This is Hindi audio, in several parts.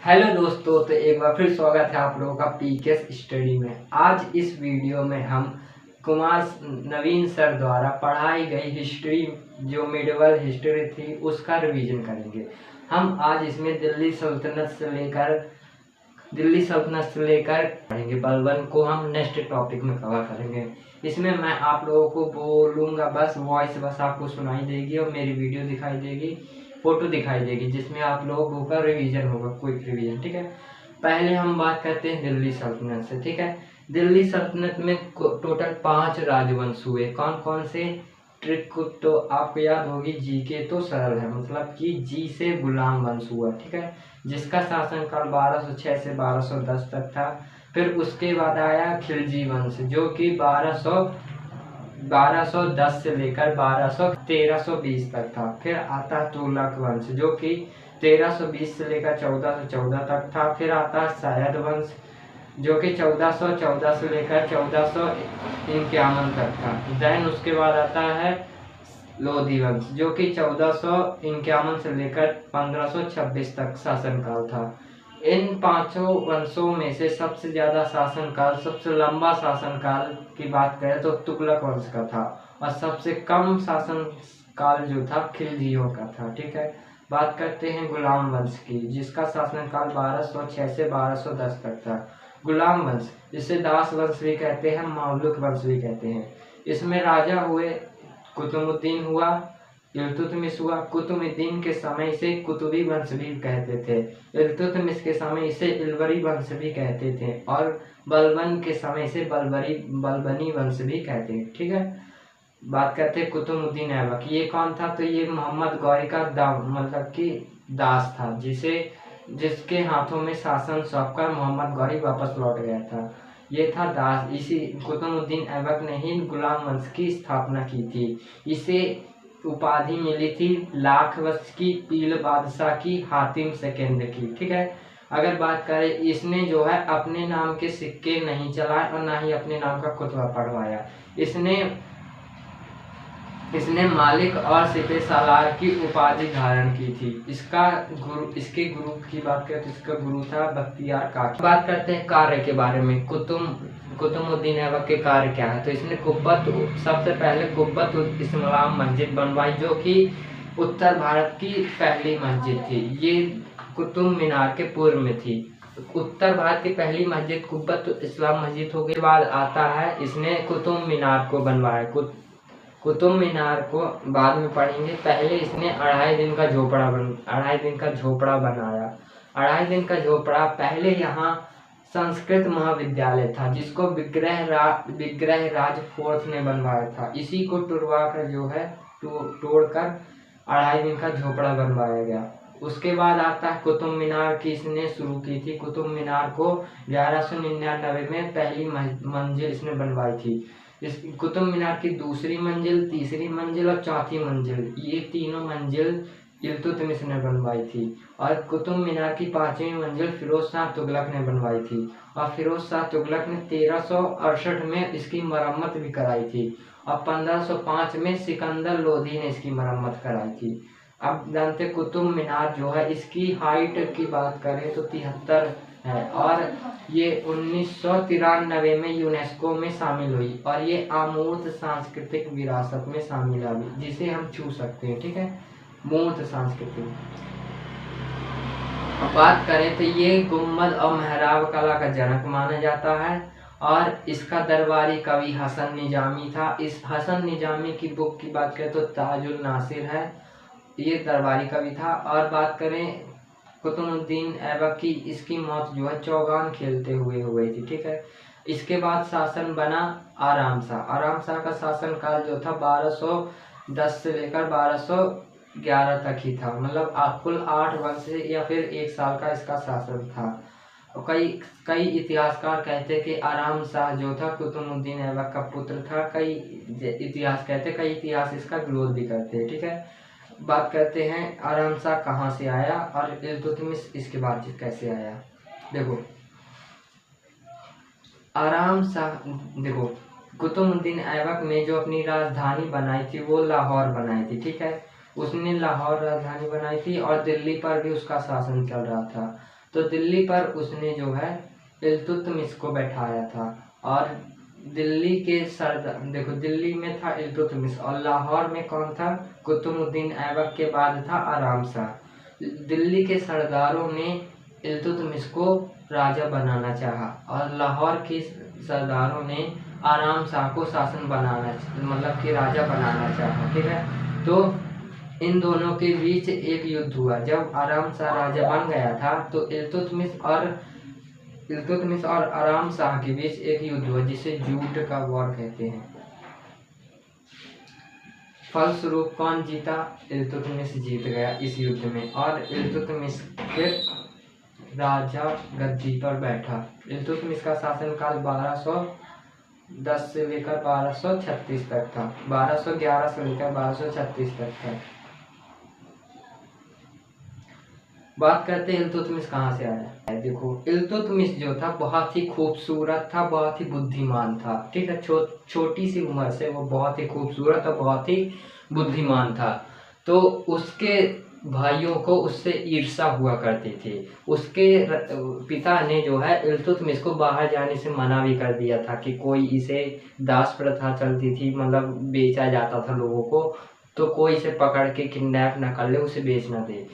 हेलो दोस्तों, तो एक बार फिर स्वागत है आप लोगों का पीकेएस स्टडी में। आज इस वीडियो में हम कुमार नवीन सर द्वारा पढ़ाई गई हिस्ट्री, जो मिडिवल हिस्ट्री थी, उसका रिवीजन करेंगे। हम आज इसमें दिल्ली सल्तनत से लेकर पढ़ेंगे। बलबन को हम नेक्स्ट टॉपिक में कवर करेंगे। इसमें मैं आप लोगों को बोलूँगा, बस वॉइस बस आपको सुनाई देगी और मेरी वीडियो दिखाई देगी, फोटो दिखाई देगी, जिसमें आप लोगों का रिवीजन होगा, क्विक रिवीजन। ठीक है, पहले हम बात करते हैं दिल्ली सल्तनत से। ठीक है, दिल्ली सल्तनत में टोटल 5 राजवंश हुए। कौन कौन से? ट्रिक तो आपको याद होगी, जी के तो सरल है, मतलब कि जी से गुलाम वंश हुआ। ठीक है, जिसका शासनकाल 1206 से 1210 तक था। फिर उसके बाद आया खिलजी वंश, जो कि 1210 से लेकर 1320 तक था। फिर आता तुगलक वंश, जो कि 1320 से लेकर 1414 तक था। फिर आता है सैयद वंश, जो कि 1414 से लेकर 1451 तक था। देन उसके बाद आता है लोधी वंश, जो कि 1451 से लेकर 1526 तक शासनकाल था। इन पांचों वंशों में से सबसे ज्यादा शासनकाल, सबसे लंबा शासनकाल की बात करें तो तुगलक वंश का था, और सबसे कम शासनकाल जो था खिलजियों का था। ठीक है, बात करते हैं गुलाम वंश की, जिसका शासनकाल 1206 से 1210 तक था। गुलाम वंश, जिसे दास वंश भी कहते हैं, मामलुक वंश भी कहते हैं। इसमें राजा हुए कुतुबुद्दीन हुआ, इल्तुतमिश हुआ। कुतुबुद्दीन के समय से कुतुबी वंश भी कहते थे, इल्तुतमिश के समय से इल्वरी वंश भी कहते थे, और बलबन के समय से बलबनी वंश भी कहते हैं। ठीक है, बात करते हैं कुतुबुद्दीन ऐबक। ये कौन था? तो ये मोहम्मद गौरी का मतलब कि दास था, जिसके हाथों में शासन सौंपकर मोहम्मद गौरी वापस लौट गया था। ये था दास। इसी कुतुबुद्दीन ऐबक ने ही गुलाम वंश की स्थापना की थी। इसे उपाधि मिली थी लाख वंश की, पील बादशाह की, हातिम सेकंड की। ठीक है, अगर बात करें, इसने जो है अपने नाम के सिक्के नहीं चलाए और ना ही अपने नाम का खुतबा पढ़वाया। इसने मालिक और सिपह सालार की उपाधि धारण की थी। इसके गुरु की बात करें तो इसका गुरु था बख्तियार काकी। बात करते हैं कार्य के बारे में। कुतुबुद्दीन ऐबक के कार्य क्या है? तो इसने सबसे पहले कुब्बत उल इस्लाम मस्जिद बनवाई, जो कि उत्तर भारत की पहली मस्जिद थी। ये कुतुब मीनार के पूर्व में थी। उत्तर भारत की पहली मस्जिद कुब्बत उल इस्लाम मस्जिद हो गई। बाद आता है इसने कुतुब मीनार को बनवाया। कुतुब मीनार को बाद में पढ़ेंगे। पहले इसने 2.5 दिन का झोपड़ा बनाया। 2.5 दिन का झोपड़ा। पहले यहाँ संस्कृत महाविद्यालय था, जिसको विग्रह राज फोर्थ ने बनवाया था। इसी को तोड़कर 2.5 दिन का झोपड़ा बनवाया गया। उसके बाद आता है कुतुब मीनार की इसने शुरू की थी। कुतुब मीनार को 1199 में पहली मंजिल इसने बनवाई थी। इस कुतुब मीनार की दूसरी मंजिल, तीसरी मंजिल और चौथी मंजिल, ये तीनों मंजिल इल्तुतमिश ने बनवाई थी। और कुतुब मीनार की 5वीं मंजिल फिरोज शाह तुगलक ने बनवाई थी, और फिरोज शाह तुगलक ने 1368 में इसकी मरम्मत भी कराई थी, और 1505 में सिकंदर लोधी ने इसकी मरम्मत कराई थी। अब जानते कुतुब मीनार जो है, इसकी हाइट की बात करें तो 73 है, और ये 1993 में यूनेस्को में शामिल हुई, और ये अमूर्त सांस्कृतिक विरासत में शामिल हुई, जिसे हम छू सकते हैं। ठीक है, मूर्त सांस्कृतिक। बात करें तो ये गुम्बद और मेहराब कला का जनक माना जाता है, और इसका दरबारी कवि हसन निजामी था। इस हसन निजामी की बुक की बात करें तो ताजुल नासिर है, ये दरबारी कवि था। और बात करें कुतुबुद्दीन ऐबक की, इसकी मौत जो है चौगान खेलते हुए हुई थी। ठीक है, इसके बाद शासन बना आराम शाह का शासनकाल जो था 1210 से लेकर 1211 तक ही था, मतलब कुल 8 वर्ष या फिर 1 साल का इसका शासन था। कई इतिहासकार कहते हैं कि आराम शाह जो था कुतुबुद्दीन ऐबक का पुत्र था। कई इतिहास इसका विरोध भी करते हैं। ठीक है, बात करते हैं आराम शाह कहाँ से आया और इल्तुतमिश इसके बाद कैसे आया। देखो, कुतुबुद्दीन ऐबक ने जो अपनी राजधानी बनाई थी वो लाहौर बनाई थी। ठीक है, उसने लाहौर राजधानी बनाई थी, और दिल्ली पर भी उसका शासन चल रहा था। तो दिल्ली पर उसने जो है इल्तुतमिश को बैठाया था। और दिल्ली के सरदार, देखो दिल्ली में था इल्तुतमिश और लाहौर में कौन था, कुतुबुद्दीन ऐबक के बाद था आराम शाह। दिल्ली के सरदारों ने इल्तुतमिश को राजा बनाना चाहा और लाहौर के सरदारों ने आराम शाह को शासन बनाना, मतलब कि राजा बनाना चाहा। ठीक है, तो इन दोनों के बीच एक युद्ध हुआ। जब आराम शाह राजा बन गया था तो इल्तुतमिश और आराम शाह के बीच एक युद्ध हुआ जिसे जूट का वॉर कहते हैं। फलस्वरूप कौन जीता, इल्तुतमिश जीत गया इस युद्ध में और इल्तुतमिश फिर राजा गद्दी पर बैठा। इल्तुतमिश का शासनकाल 1210 से लेकर 1236 तक था, 1211 से लेकर 1236 तक था। बात करते हैं इल्तुतमिश कहाँ से आया है। देखो इल्तुतमिश जो था बहुत ही खूबसूरत था, बहुत ही बुद्धिमान था। ठीक है, छोटी सी उम्र से वो बहुत ही खूबसूरत और बहुत ही बुद्धिमान था। तो उसके भाइयों को उससे ईर्ष्या हुआ करती थी। उसके पिता ने जो है इल्तुतमिश को बाहर जाने से मना भी कर दिया था कि कोई इसे दास प्रथा चलती थी, मतलब बेचा जाता था लोगों को, तो कोई इसे पकड़ के किडनैप ना कर ले, उसे बेच ना दे।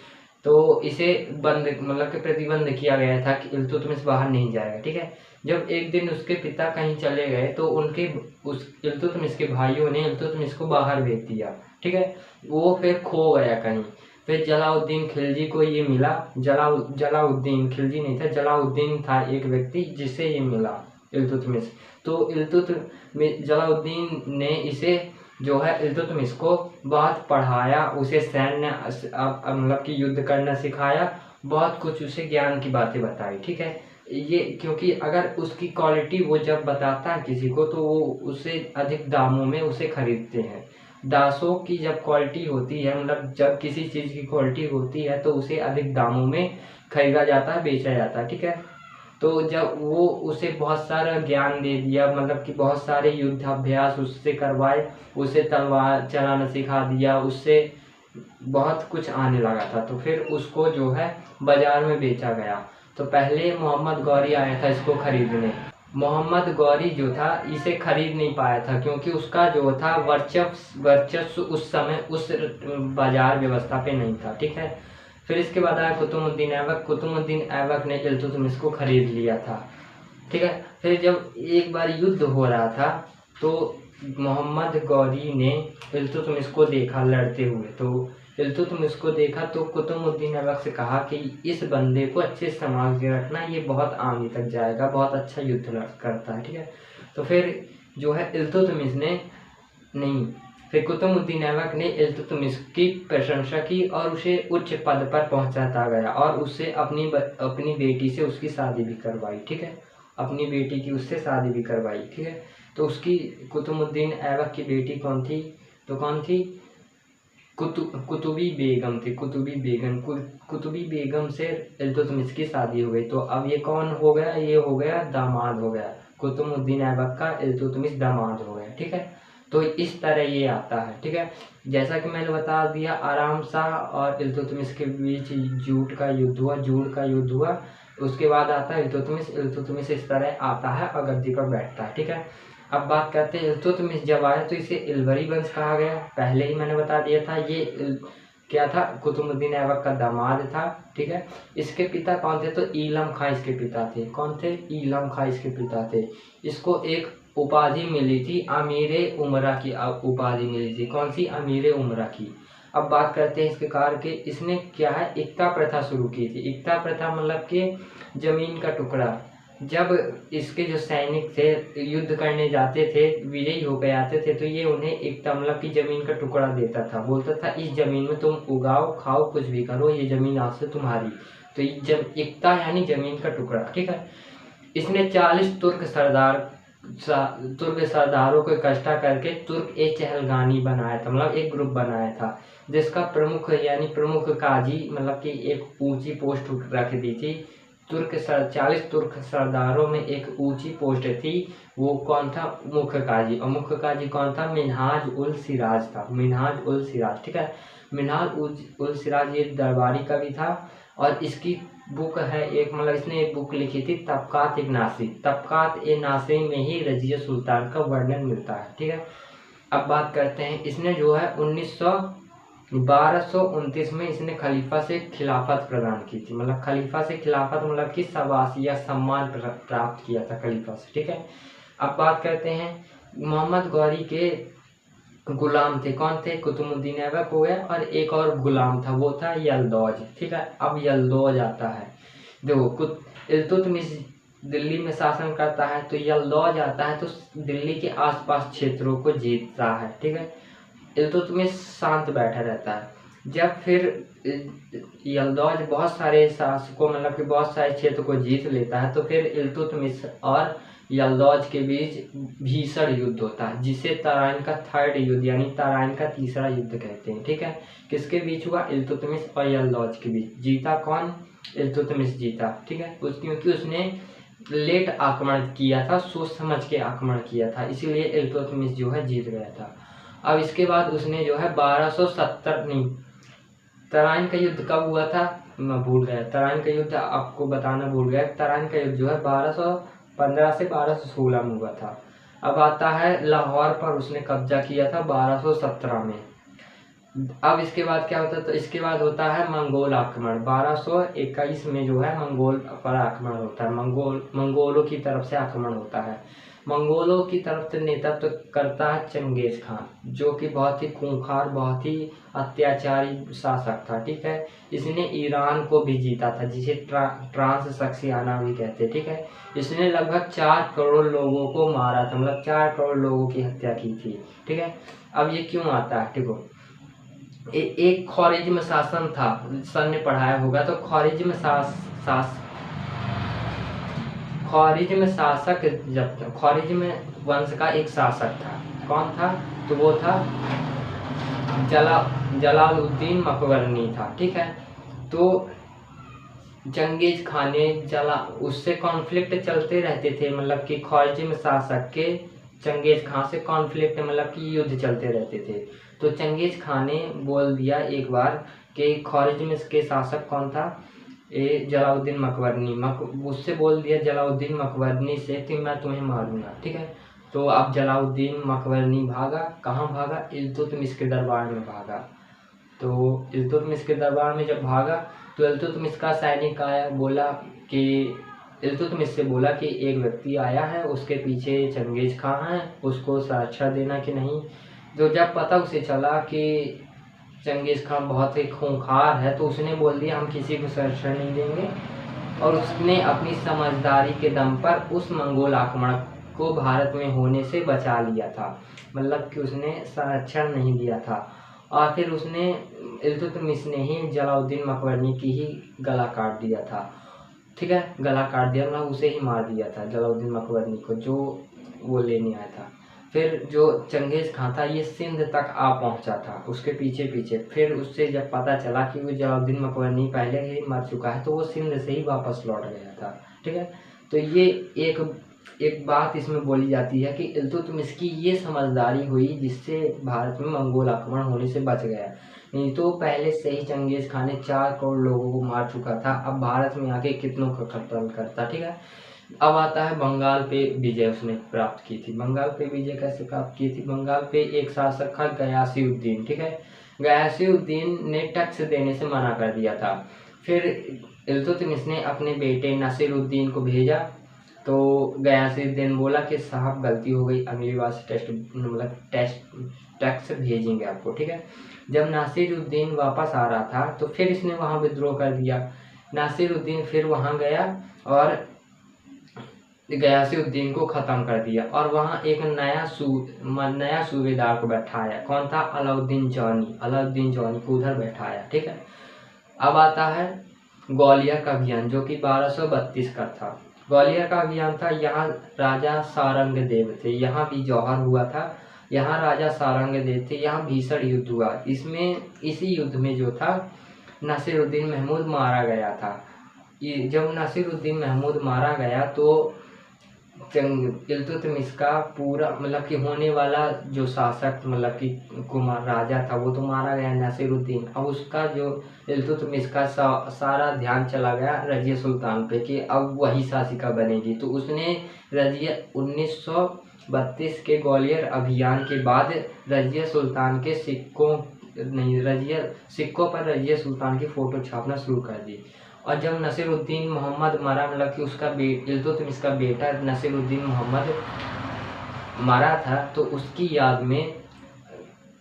तो इसे बंद, मतलब कि प्रतिबंध किया गया था कि इल्तुतमिश बाहर नहीं जाएगा। ठीक है, जब एक दिन उसके पिता कहीं चले गए तो उस इल्तुतमिश के भाइयों ने इल्तुतमिश को बाहर भेज दिया। ठीक है, वो फिर खो गया कहीं। फिर जलाउद्दीन खिलजी को ये मिला, जलाउद्दीन खिलजी नहीं था, जलाउद्दीन था एक व्यक्ति जिसे ये मिला इल्तुतमिश। तो जलाउद्दीन ने इसे जो है इल्तुतमिश को बहुत पढ़ाया, उसे सैन्य मतलब कि युद्ध करना सिखाया, बहुत कुछ उसे ज्ञान की बातें बताई। ठीक है, ये क्योंकि अगर उसकी क्वालिटी वो जब बताता है किसी को तो वो उसे अधिक दामों में उसे खरीदते हैं। दासों की जब क्वालिटी होती है, मतलब जब किसी चीज़ की क्वालिटी होती है तो उसे अधिक दामों में खरीदा जाता है, बेचा जाता है। ठीक है, तो जब वो उसे बहुत सारा ज्ञान दे दिया, मतलब कि बहुत सारे युद्धाभ्यास उससे करवाए, उसे तलवार चलाना सिखा दिया, उससे बहुत कुछ आने लगा था। तो फिर उसको जो है बाजार में बेचा गया। तो पहले मोहम्मद गौरी आया था इसको खरीदने। मोहम्मद गौरी जो था इसे खरीद नहीं पाया था क्योंकि उसका जो था वर्चस्व उस समय उस बाजार व्यवस्था पे नहीं था। ठीक है, फिर इसके बाद आया कुतुबुद्दीन ऐबक। कुतुबुद्दीन ऐबक ने इल्तुतमिश को खरीद लिया था। ठीक है, फिर जब एक बार युद्ध हो रहा था तो मोहम्मद गौरी ने इल्तुतमिश को देखा लड़ते हुए, तो इल्तुतमिश को देखा तो कुतुबुद्दीन ऐबक से कहा कि इस बंदे को अच्छे से संभाल के रखना, ये बहुत आगे तक जाएगा, बहुत अच्छा युद्ध करता है। ठीक है, तो फिर जो है इल्तुतमिश ने नहीं, फिर कुतुबुद्दीन ऐबक ने इल्तुतमिश की प्रशंसा की और उसे उच्च पद पर पहुंचाता गया और उससे अपनी बेटी से उसकी शादी भी करवाई। ठीक है, अपनी बेटी की उससे शादी भी करवाई। ठीक है, तो उसकी कुतुबुद्दीन ऐबक की बेटी कौन थी, तो कौन थी, कुतुबी बेगम थी। कुतुबी बेगम से इल्तुतमिश की शादी हो गई। तो अब ये कौन हो गया, ये हो गया दामाद हो गया, कुतुबुद्दीन ऐबक का इल्तुतमिश दामाद हो गया। ठीक है, तो इस तरह ये आता है। ठीक है, जैसा कि मैंने बता दिया आराम शाह और इल्तुतमिश के बीच जूट का युद्ध हुआ। उसके बाद आता है इल्तुतमिश इस तरह आता है और गद्दी पर बैठता है। ठीक है, अब बात करते हैं इल्तुतमिश जब आया तो इसे इल्वरी वंश कहा गया। पहले ही मैंने बता दिया था, ये क्या था, कुतुबुद्दीन ऐबक का दामाद था। ठीक है, इसके पिता कौन थे, तो ईलम खां इसके पिता थे। कौन थे, ईलम खां इसके पिता थे। इसको एक उपाधि मिली थी, अमीरे उमरा की उपाधि मिली थी। कौन सी, अमीरे उमरा की। अब बात करते हैं इसके कार्य के। इसने क्या है, इक्ता प्रथा शुरू की थी। इक्ता प्रथा मतलब कि जमीन का टुकड़ा। जब इसके जो सैनिक थे युद्ध करने जाते थे, विजयी होकर आते थे, तो ये उन्हें इक्ता मतलब की जमीन का टुकड़ा देता था, बोलता था इस जमीन में तुम उगाओ खाओ कुछ भी करो, ये जमीन आज से तुम्हारी। तो इक्ता यानी जमीन का टुकड़ा। ठीक है, इसने 40 तुर्क सरदारों को इकट्ठा करके तुर्क ए चहलगानी बनाया था, मतलब एक ग्रुप बनाया था, जिसका प्रमुख काजी मतलब कि एक ऊंची पोस्ट रख दी थी। 40 तुर्क सरदारों में एक ऊंची पोस्ट थी, वो कौन था, मुख्य काजी। और मुख्य काजी कौन था, मिन्हाज उल सिराज था, मिन्हाज उल सिराज। ठीक है, मिन्हाज उल सिराज ये दरबारी कवि था और इसकी बुक है एक, मतलब इसने एक बुक लिखी थी तबकात एक नासी, तबकात ए नासी में ही रजिया सुल्तान का वर्णन मिलता है। ठीक है, अब बात करते हैं, इसने जो है 1229 में इसने खलीफा से खिलाफत प्रदान की थी, मतलब खलीफा से खिलाफत मतलब कि शाबाशी या सम्मान प्राप्त किया था खलीफा से। ठीक है, अब बात करते हैं मोहम्मद गौरी के गुलाम थे, कौन थे, कुतुबुद्दीन ऐबक हो गया और एक और गुलाम था, वो था यलदौज। ठीक है, अब यलदौज आता है, देखो इल्तुतमिश दिल्ली में शासन करता है, तो यलदौज आता है तो दिल्ली के आसपास क्षेत्रों को जीतता है। ठीक है, इल्तुतमिश शांत बैठा रहता है। जब फिर यलदौज बहुत सारे शासकों मतलब कि बहुत सारे क्षेत्र को जीत लेता है, तो फिर इल्तुतमिश और यलदौज के बीच भीषण युद्ध होता है, जिसे तराइन का थर्ड युद्ध यानी तराइन का तीसरा युद्ध कहते हैं। ठीक है, किसके बीच हुआ, इल्तुतमिश और यलदौज के बीच। जीता कौन, इल्तुतमिश जीता। ठीक है, क्योंकि उसने लेट आक्रमण किया था, सोच समझ के आक्रमण किया था, इसीलिए इल्तुतमिश जो है जीत गया था। अब इसके बाद उसने जो है 1270 नहीं, तराइन का युद्ध कब हुआ था मैं भूल गया, तराइन का युद्ध आपको बताना भूल गया। तराइन का युद्ध जो है 1215 से 1216 में हुआ था। अब आता है लाहौर पर उसने कब्जा किया था 1217 में। अब इसके बाद क्या होता है, तो इसके बाद होता है मंगोल आक्रमण, 1221 में जो है मंगोल पर आक्रमण होता है, मंगोलों की तरफ से आक्रमण होता है। मंगोलों की तरफ से नेतृत्व करता है चंगेज खान, जो कि बहुत ही खूंखार बहुत ही अत्याचारी शासक था। ठीक है, इसने ईरान को भी जीता था, जिसे ट्रांस सक्सियाना भी कहते हैं। ठीक है, इसने लगभग 4 करोड़ लोगों को मारा था, मतलब 4 करोड़ लोगों की हत्या की थी। ठीक है, अब ये क्यों आता है, ठीक हो, एक ख्वारिज्म शासन था, सर ने पढ़ाया होगा, तो ख्वारिज्म शासक जब ख्वारिज्म वंश का एक शासक था, कौन था, तो वो था जलालुद्दीन मकबरनी था। ठीक है, तो चंगेज खान ने उससे कॉन्फ्लिक्ट चलते रहते थे, मतलब कि ख्वारिज्म शासक के चंगेज खान से कॉन्फ्लिक्ट मतलब कि युद्ध चलते रहते थे। तो चंगेज खान ने बोल दिया एक बार कि ख्वारिज्म के शासक कौन था, जलालुद्दीन मकबरनी, उससे बोल दिया जलालुद्दीन मकबरनी से कि मैं तुम्हें मारूंगा। ठीक है, तो अब जलालुद्दीन मकबरनी भागा, कहाँ भागा, इल्तुतमिश के दरबार में भागा। तो इल्तुतमिश के दरबार में जब भागा तो इल्तुतमिश का सैनिक आया, बोला कि इल्तुतमिश से बोला कि एक व्यक्ति आया है, उसके पीछे चंगेज खान है, उसको सुरक्षा देना कि नहीं। तो जब पता उसे चला कि चंगेज खान बहुत ही खूंखार है, तो उसने बोल दिया हम किसी को सुरक्षा नहीं देंगे, और उसने अपनी समझदारी के दम पर उस मंगोल आक्रमण को भारत में होने से बचा लिया था, मतलब कि उसने संरक्षण नहीं दिया था। और फिर उसने इल्तुतमिश ने ही जलालुद्दीन मकबरनी की ही गला काट दिया था। ठीक है, गला काट दिया मतलब उसे ही मार दिया था जलालुद्दीन मकबरनी को, जो वो लेने आया था। फिर जो चंगेज खान था ये सिंध तक आ पहुंचा था उसके पीछे पीछे। फिर उससे जब पता चला कि वो जलालुद्दीन मकबरनी पहले ही मर चुका है, तो वो सिंध से ही वापस लौट गया था। ठीक है, तो ये एक बात इसमें बोली जाती है कि इल्तुतमिश की ये समझदारी हुई जिससे भारत में मंगोल आक्रमण होने से बच गया, नहीं तो पहले से ही चंगेज खान ने 4 करोड़ लोगों को मार चुका था, अब भारत में आके कितनों का कत्ल करता। ठीक है, अब आता है बंगाल पे विजय उसने प्राप्त की थी। बंगाल पे विजय कैसे प्राप्त की थी, बंगाल पे एक शासक था गयासीउद्दीन। ठीक है, गयासीउद्दीन ने टैक्स देने से मना कर दिया था। फिर इल्तुतमिश ने अपने बेटे नसीरुद्दीन को भेजा, तो गयासीउद्दीन बोला कि साहब गलती हो गई, अगली बार से टैक्स भेजेंगे आपको। ठीक है, जब नासिरुद्दीन वापस आ रहा था तो फिर इसने वहाँ विद्रोह कर दिया। नासिरुद्दीन फिर वहाँ गया और गयासीउद्दीन को ख़त्म कर दिया, और वहाँ एक नया सूबेदार को बैठाया, कौन था, अलाउद्दीन जौनी को उधर बैठाया। ठीक है, अब आता है ग्वालियर का अभियान जो कि 1232 का था। ग्वालियर का अभियान था, यहाँ राजा सारंगदेव थे, यहाँ भी जौहर हुआ था, यहाँ राजा सारंगदेव थे, यहाँ भीषण युद्ध हुआ। इसी युद्ध में जो था नासिरुद्दीन महमूद मारा गया था। जब नासिरुद्दीन महमूद मारा गया तो इल्तुतमिश का पूरा मतलब कि होने वाला जो शासक मतलब कि कुमार राजा था वो तो मारा गया नसीरुद्दीन। अब उसका जो इल्तुतमिश का सारा ध्यान चला गया रजिया सुल्तान पे कि अब वही शासिका बनेगी। तो उसने रजिया 1932 के ग्वालियर अभियान के बाद रजिया सुल्तान के सिक्कों पर रजिया सुल्तान की फ़ोटो छापना शुरू कर दी। और जब नसीरुद्दीन मोहम्मद मरा मतलब कि उसका इल्तुतमिश का बेटा नसीरुद्दीन मोहम्मद मरा था तो उसकी याद में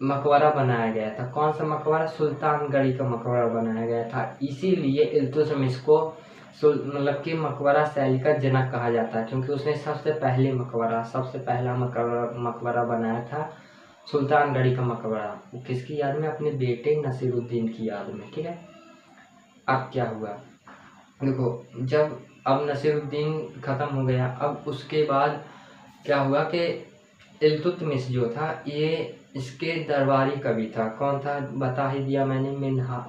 मकबरा बनाया गया था। कौन सा मकबरा? सुल्तानगढ़ी का मकबरा बनाया गया था। इसीलिए इल्तुतमिश को मतलब कि मकबरा शैली का जनक कहा जाता है, क्योंकि उसने सबसे पहला मकबरा बनाया था सुल्तानगढ़ी का मकबरा। वो किसकी याद में? अपने बेटे नसीरुद्दीन की याद में। ठीक है, अब क्या हुआ देखो, जब अब नसीरुद्दीन ख़त्म हो गया, अब उसके बाद क्या हुआ कि इल्तुतमिश जो था ये इसके दरबारी कवि था। कौन था? बता ही दिया मैंने,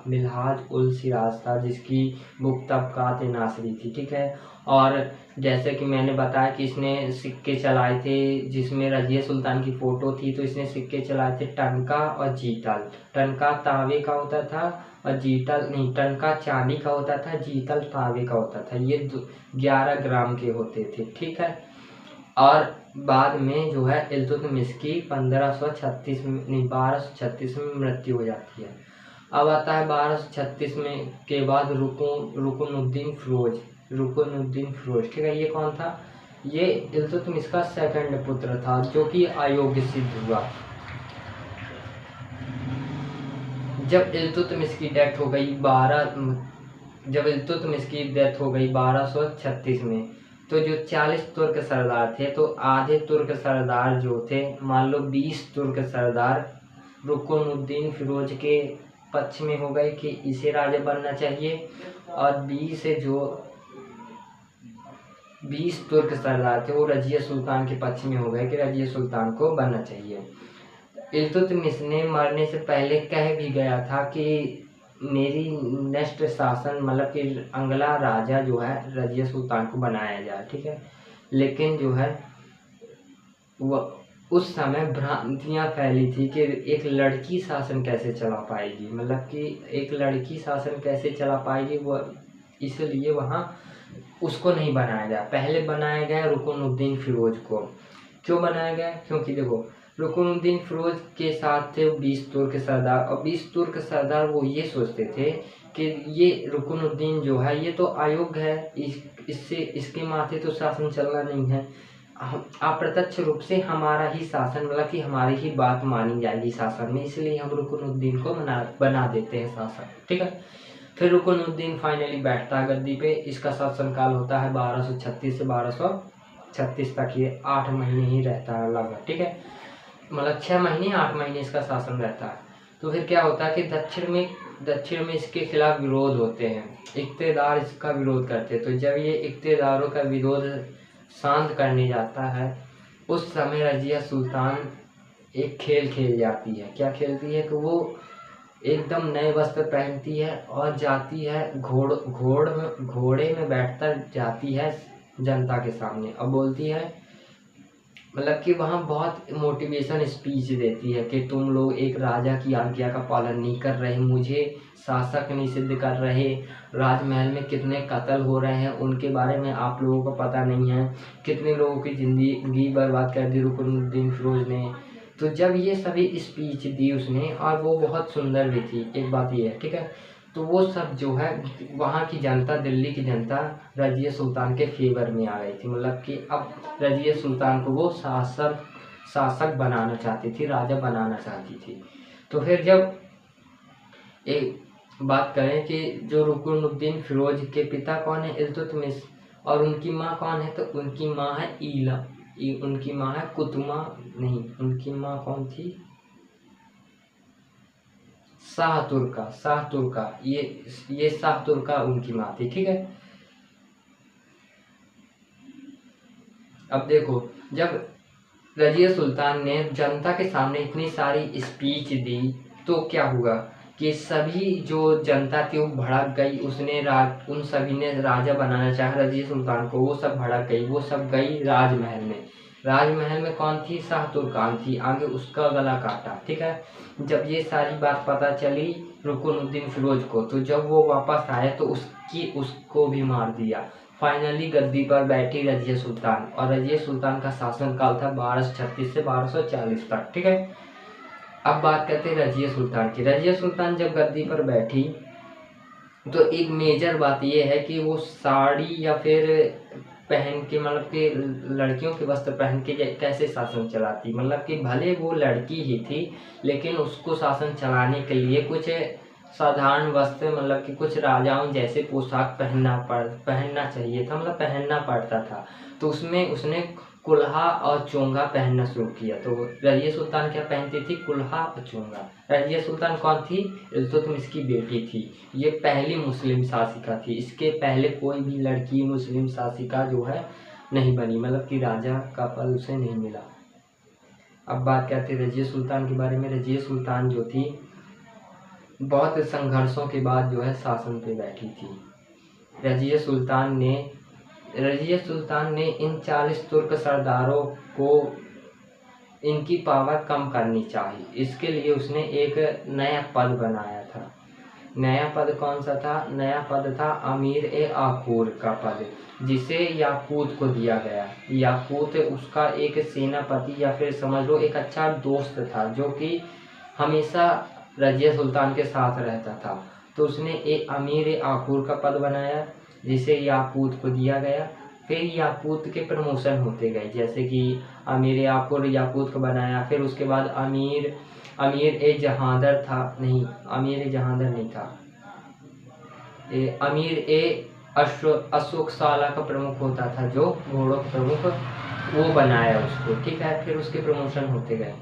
मिन्हाज उल सिराज था, जिसकी बुक तबकात नासरी थी। ठीक है, और जैसे कि मैंने बताया कि इसने सिक्के चलाए थे जिसमें रजिया सुल्तान की फ़ोटो थी। तो इसने सिक्के चलाए थे टंका और जीतल। टंका तांबे का होता था और जीतल नहीं, टंका चांदी का होता था, जीतल तांबे का होता था। ये 11 ग्राम के होते थे। ठीक है, और बाद में जो है इल्तुतमिश की 1236 में मृत्यु हो जाती है। अब आता है 1236 में के बाद रुकनुद्दीन फिरोज। ठीक है, ये कौन था? ये इल्तुतमिश का सेकंड पुत्र था जो कि अयोग्य सिद्ध हुआ। जब इल्तुतमिश की डेथ हो गई 1236 में, तो जो 40 तुर्क सरदार थे, तो आधे तुर्क सरदार जो थे, मान लो 20 तुर्क सरदार रुकनुद्दीन फिरोज के पक्ष में हो गए कि इसे राजा बनना चाहिए, और 20 तुर्क सरदार थे वो रजिया सुल्तान के पक्ष में हो गए कि रजिया सुल्तान को बनना चाहिए। इल्तुतमिश ने मरने से पहले कह भी गया था कि मेरी नेक्स्ट शासन मतलब कि अगला राजा जो है रजिया सुल्तान को बनाया जाए। ठीक है, लेकिन जो है वह उस समय भ्रांतियाँ फैली थी कि एक लड़की शासन कैसे चला पाएगी, मतलब कि एक लड़की शासन कैसे चला पाएगी, वह इसलिए वहाँ उसको नहीं बनाया गया। पहले बनाया गया रुकनुद्दीन फिरोज को। क्यों बनाया गया? क्योंकि देखो, रुकनुद्दीन फिरोज के साथ थे 20 तुर्क सरदार, और 20 तुर्क सरदार वो ये सोचते थे कि ये रुकनुद्दीन जो है ये तो अयोग्य है, इसके माथे तो शासन चलना नहीं है, अप्रत्यक्ष रूप से हमारा ही शासन मतलब कि हमारी ही बात मानी जाएगी शासन में, इसलिए हम रुकनुद्दीन को बना देते हैं शासक। ठीक है, फिर रुकनुद्दीन फाइनली बैठता है गद्दी पे। इसका शासनकाल होता है 1236 से 1236 तक, ये 8 महीने ही रहता है लगभग। ठीक है, मतलब 6 महीने 8 महीने इसका शासन रहता है। तो फिर क्या होता है कि दक्षिण में इसके खिलाफ विरोध होते हैं, इक़्तिदार इसका विरोध करते हैं। तो जब ये इक़्तिदारों का विरोध शांत करने जाता है, उस समय रजिया सुल्तान एक खेल खेल जाती है। क्या खेलती है कि वो एकदम नए वस्त्र पहनती है और जाती है घोड़े में बैठकर जाती है जनता के सामने और बोलती है, मतलब कि वहाँ बहुत मोटिवेशन स्पीच देती है कि तुम लोग एक राजा की आज्ञा का पालन नहीं कर रहे, मुझे शासक नहीं सिद्ध कर रहे, राजमहल में कितने कत्ल हो रहे हैं उनके बारे में आप लोगों को पता नहीं है, कितने लोगों की ज़िंदगी बर्बाद कर दी रुकनुद्दीन फिरोज ने। तो जब ये सभी स्पीच दी उसने, और वो बहुत सुंदर भी थी, एक बात ये है। ठीक है, तो वो सब जो है वहाँ की जनता, दिल्ली की जनता रजिया सुल्तान के फेवर में आ गई थी, मतलब कि अब रजिया सुल्तान को वो शासक बनाना चाहती थी, राजा बनाना चाहती थी। तो फिर जब एक बात करें कि जो रुकनुद्दीन फिरोज के पिता कौन है? इल्तुतमिश। और उनकी माँ कौन है? तो उनकी माँ है उनकी माँ है कुतुमा, नहीं, उनकी माँ कौन थी? शाह तुर्का। ये शाह तुर्का उनकी माँ थी। ठीक है, अब देखो, जब रजिया सुल्तान ने जनता के सामने इतनी सारी स्पीच दी तो क्या हुआ कि सभी जो जनता थी वो भड़क गई, उन सभी ने राजा बनाना चाहा रजिया सुल्तान को, वो सब भड़क गई, वो सब गई राजमहल में। राजमहल में कौन थी? शाह तुर्कान थी, आगे उसका गला काटा। ठीक है, जब ये सारी बात पता चली रुकनुद्दीन फिरोज को, तो जब वो वापस आए तो उसको भी मार दिया। फाइनली गद्दी पर बैठी रजिया सुल्तान, और रजिया सुल्तान का शासनकाल था 1236 से 1240 तक। ठीक है, अब बात करते हैं रजिया सुल्तान की। रजिया सुल्तान जब गद्दी पर बैठी तो एक मेजर बात यह है कि वो साड़ी या फिर पहन के, मतलब कि लड़कियों के वस्त्र पहन के कैसे शासन चलाती। मतलब कि भले वो लड़की ही थी, लेकिन उसको शासन चलाने के लिए कुछ साधारण वस्त्र, मतलब कि कुछ राजाओं जैसे पोशाक पहनना चाहिए था, मतलब पहनना पड़ता था। तो उसमें उसने कुल्हा और चोंगा पहनना शुरू किया। तो रजिया सुल्तान क्या पहनती थी? कुल्हा और चोंगा। रजिया सुल्तान कौन थी? इल्तुतमिश की बेटी थी। ये पहली मुस्लिम शासिका थी, इसके पहले कोई भी लड़की मुस्लिम शासिका जो है नहीं बनी, मतलब कि राजा का पद उसे नहीं मिला। अब बात करते हैं रजिया सुल्तान के बारे में। रजिया सुल्तान जो थी बहुत संघर्षों के बाद जो है शासन पे बैठी थी। रजिया सुल्तान ने इन 40 तुर्क सरदारों को इनकी पावर कम करनी चाहिए, इसके लिए उसने एक नया पद बनाया था। नया पद कौन सा था? नया पद था अमीर ए आखूर का पद, जिसे याकूत को दिया गया। याकूत उसका एक सेनापति या फिर समझ लो एक अच्छा दोस्त था, जो कि हमेशा रजिया सुल्तान के साथ रहता था। तो उसने एक अमीर ए आखूर का पद बनाया, जिसे याकूत को दिया गया। फिर याकूत के प्रमोशन होते गए, जैसे कि अमीर आखूर याकूत को बनाया, फिर उसके बाद अमीर ए जहांदर था, नहीं अमीर ए जहांदर नहीं था, अमीर ए अशोक साला का प्रमुख होता था, जो घोड़ों का प्रमुख, वो बनाया उसको। ठीक है, फिर उसके प्रमोशन होते गए।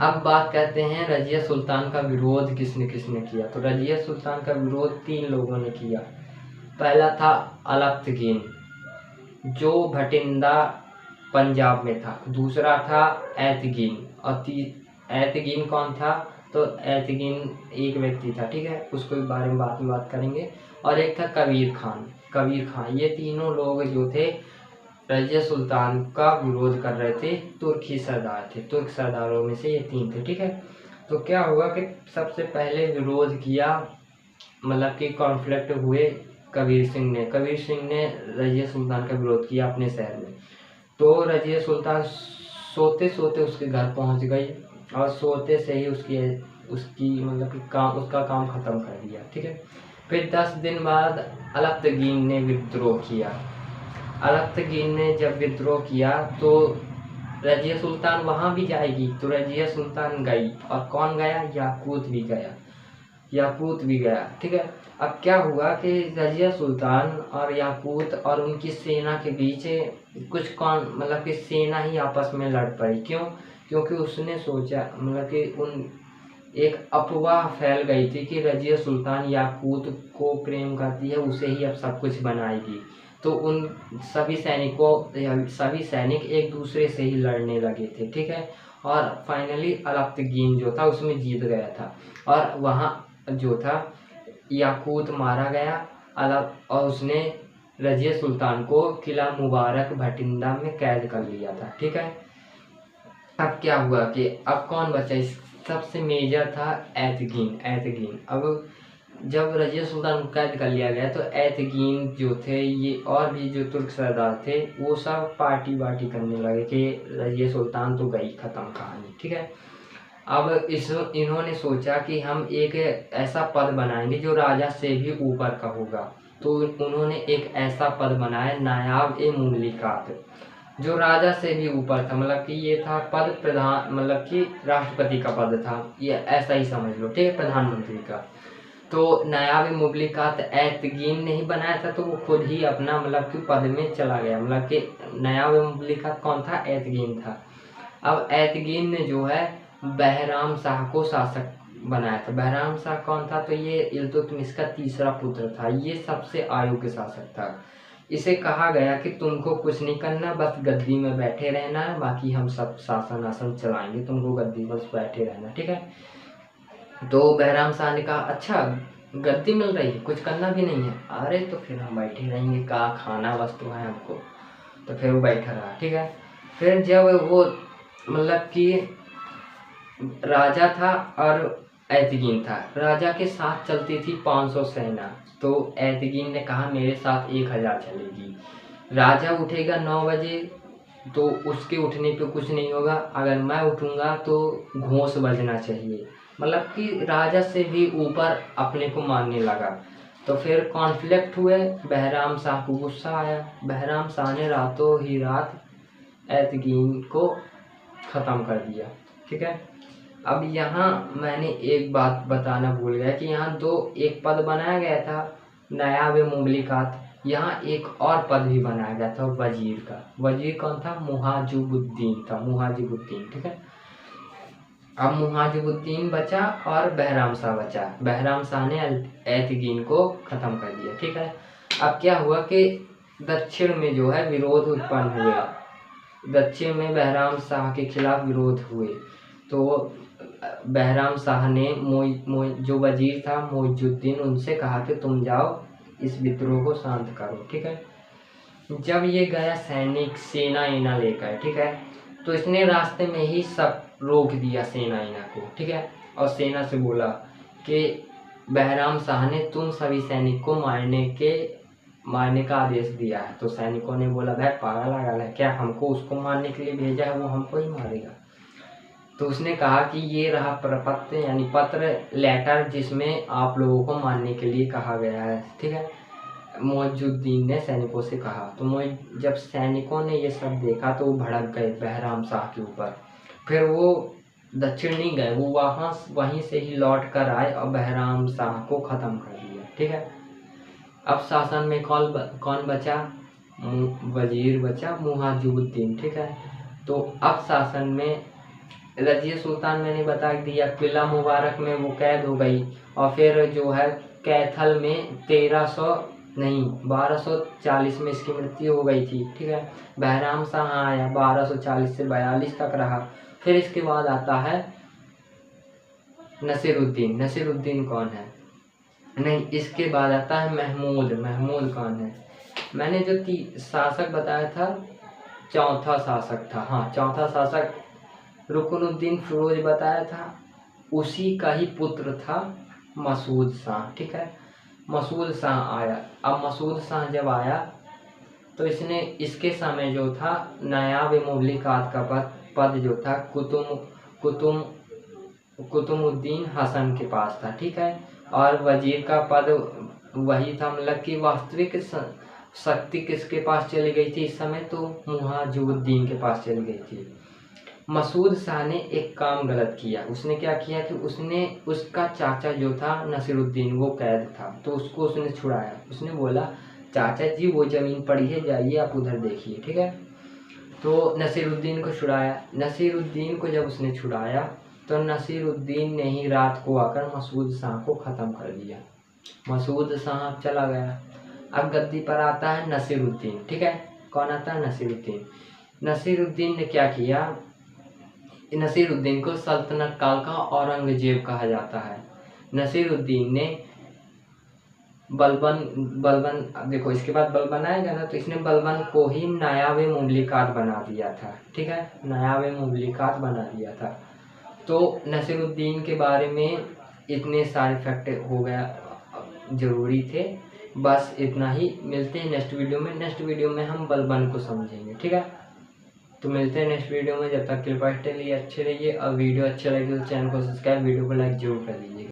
अब बात करते हैं रजिया सुल्तान का विरोध किसने किसने किया। तो रजिया सुल्तान का विरोध 3 लोगों ने किया। पहला था अलख्तगीन, जो भटिंडा पंजाब में था। दूसरा था ऐतगीन, और ऐतगीन कौन था? तो ऐतगीन एक व्यक्ति था। ठीक है, उसके बारे में बाद में बात करेंगे। और एक था कबीर खान। ये तीनों लोग जो थे रजिया सुल्तान का विरोध कर रहे थे। तुर्की सरदार थे, तुर्क सरदारों में से ये 3 थे। ठीक है, तो क्या हुआ कि सबसे पहले विरोध किया, मतलब कि कॉन्फ्लिक्ट हुए कबीर सिंह ने रजिया सुल्तान का विरोध किया अपने शहर में। तो रजिया सुल्तान सोते सोते उसके घर पहुंच गई, और सोते से ही उसकी मतलब कि उसका काम खत्म कर दिया। ठीक है, फिर 10 दिन बाद अलख्तगीन ने विद्रोह किया। अलख्तगीन ने जब विद्रोह किया तो रजिया सुल्तान वहां भी जाएगी, तो रजिया सुल्तान गई, और कौन गया? याकूत भी गया। ठीक है, अब क्या हुआ कि रजिया सुल्तान और याकूत और उनकी सेना के बीच कुछ मतलब कि सेना ही आपस में लड़ पड़ी। क्यों? क्योंकि उसने सोचा, मतलब कि एक अफवाह फैल गई थी कि रजिया सुल्तान याकूत को प्रेम करती है, उसे ही अब सब कुछ बनाएगी। तो उन सभी सैनिक एक दूसरे से ही लड़ने लगे थे। ठीक है, और फाइनली अलख्तगीन जो था उसमें जीत गया था, और वहाँ जो था याकूत मारा गया और उसने रजिया सुल्तान को किला मुबारक भटिंडा में कैद कर लिया था। ठीक है, अब क्या हुआ कि अब कौन बचा? सबसे मेजर था ऐतगीन। अब जब रजिया सुल्तान को कैद कर लिया गया तो ऐतगीन जो थे, ये और भी जो तुर्क सरदार थे, वो सब पार्टी करने लगे कि रजिया सुल्तान तो गई, खत्म कहानी। ठीक है, अब इन्होंने सोचा कि हम एक ऐसा पद बनाएंगे जो राजा से भी ऊपर का होगा। तो उन्होंने एक ऐसा पद बनाया, नायाब ए मुमलिकात, जो राजा से भी ऊपर था। मतलब कि ये था पद प्रधान, मतलब कि राष्ट्रपति का पद था, ये ऐसा ही समझ लो। ठीक है, प्रधानमंत्री का। तो नायाब ए मुमलिकात ऐतगीन ने ही बनाया था, तो वो खुद ही अपना मतलब कि पद में चला गया। मतलब कि नायाब ए मुमलिकात कौन था? ऐतगीन था। अब ऐतगीन ने जो है बहराम शाह को शासक बनाया था। बहराम शाह कौन था? तो ये इल्तुतमिश का तीसरा पुत्र था, ये सबसे आयु के शासक था। इसे कहा गया कि तुमको कुछ नहीं करना, बस गद्दी में बैठे रहना है, बाकी हम सब शासन चलाएंगे, तुमको गद्दी बस बैठे रहना। ठीक है, तो बहराम शाह ने कहा अच्छा गद्दी मिल रही है, कुछ करना भी नहीं है। अरे तो फिर हम बैठे रहेंगे, कहा खाना वस्तु है हमको। तो फिर वो बैठा रहा, ठीक है। फिर जब वो मतलब कि राजा था और ऐतगीन था, राजा के साथ चलती थी 500 सेना, तो ऐतगीन ने कहा मेरे साथ 1000 चलेगी। राजा उठेगा 9 बजे तो उसके उठने पे कुछ नहीं होगा, अगर मैं उठूंगा तो घोंस बजना चाहिए, मतलब कि राजा से भी ऊपर अपने को मानने लगा। तो फिर कॉन्फ्लिक्ट हुए, बहराम शाह को गुस्सा आया, बहराम शाह ने रातों ही रात ऐतगीन को ख़त्म कर दिया, ठीक है। अब यहाँ मैंने एक बात बताना भूल गया कि यहाँ एक पद बनाया गया था नायाब मुमलिकात, यहाँ एक और पद भी बनाया गया था वजीर का। वजीर कौन था? मुहाजिबुद्दीन था, मुहाजिबुद्दीन, ठीक है। अब मुहाजिबुद्दीन बचा और बहराम शाह बचा। बहराम शाह ने ऐतगीन को ख़त्म कर दिया, ठीक है। अब क्या हुआ कि दक्षिण में जो है विरोध उत्पन्न हुए, दक्षिण में बहराम शाह के खिलाफ विरोध हुए। तो बहराम शाह ने जो वजीर था मोइजुद्दीन, उनसे कहा कि तुम जाओ इस विद्रोह को शांत करो, ठीक है। जब ये गया सैनिक सेना इना लेकर, ठीक है, तो इसने रास्ते में ही सब रोक दिया सेना इना को, ठीक है। और सेना से बोला कि बहराम शाह ने तुम सभी सैनिक को मारने का आदेश दिया है। तो सैनिकों ने बोला भाई पागल आगल है क्या, हमको उसको मारने के लिए भेजा है, वो हमको ही मारेगा। तो उसने कहा कि ये रहा प्रपत्र यानी पत्र, लेटर, जिसमें आप लोगों को मारने के लिए कहा गया है, ठीक है। मोइजुद्दीन ने सैनिकों से कहा। तो जब सैनिकों ने ये सब देखा तो वो भड़क गए बहराम शाह के ऊपर। फिर वो दक्षिण नहीं गए, वो वहीं से ही लौट कर आए और बहराम शाह को ख़त्म कर दिया, ठीक है। अब शासन में कौन बचा? वजीर बचा मुहाजिबुद्दीन, ठीक है। तो अब शासन में रजिया सुल्तान मैंने बता दिया, किला मुबारक में वो कैद हो गई, और फिर जो है कैथल में 1240 में इसकी मृत्यु हो गई थी, ठीक है। बहराम शाह आया 1240 से 42 तक रहा। फिर इसके बाद आता है नसीरुद्दीन। नसीरुद्दीन कौन है? नहीं, इसके बाद आता है महमूद। महमूद कौन है? मैंने जो शासक बताया था, चौथा शासक था, हाँ चौथा शासक रुकनुद्दीन फिरोज बताया था, उसी का ही पुत्र था मसूद शाह, ठीक है। मसूद शाह आया। अब मसूद शाह जब आया तो इसने इसके समय जो था नायाब मुमलिकात का पद जो था कुतुमुद्दीन हसन के पास था, ठीक है। और वजीर का पद वही था, मतलब कि वास्तविक शक्ति किसके पास चली गई थी इस समय? तो मुहाजिबुद्दीन के पास चली गई थी। मसूद शाह ने एक काम गलत किया। उसने क्या किया कि उसने उसका चाचा जो था नसीरुद्दीन, वो कैद था, तो उसको उसने छुड़ाया। उसने बोला चाचा जी वो ज़मीन पड़ी है, जाइए आप उधर देखिए, ठीक है। तो नसीरुद्दीन को छुड़ाया। नसीरुद्दीन को जब उसने छुड़ाया तो नसीरुद्दीन ने ही रात को आकर मसूद शाह को ख़त्म कर दिया। मसूद शाह चला गया। अब गद्दी पर आता है नसीरुद्दीन, ठीक है। कौन आता है? नसीरुद्दीन। नसीरुद्दीन ने क्या किया? नसीरुद्दीन को सल्तनत काल का औरंगजेब कहा जाता है। नसीरुद्दीन ने बलबन देखो इसके बाद बलबन आएगा ना, तो इसने बलबन को ही नायाब मुमलिकात बना दिया था, ठीक है। नायाब मुमलिकात बना दिया था। तो नसीरुद्दीन के बारे में इतने सारे फैक्ट हो गया, ज़रूरी थे, बस इतना ही। मिलते हैं नेक्स्ट वीडियो में। नेक्स्ट वीडियो में हम बलबन को समझेंगे, ठीक है। तो मिलते हैं नेक्स्ट वीडियो में, जब तक के लिए अच्छे रहिए, और वीडियो अच्छे लगे तो चैनल को सब्सक्राइब, वीडियो को लाइक जरूर कर दीजिए।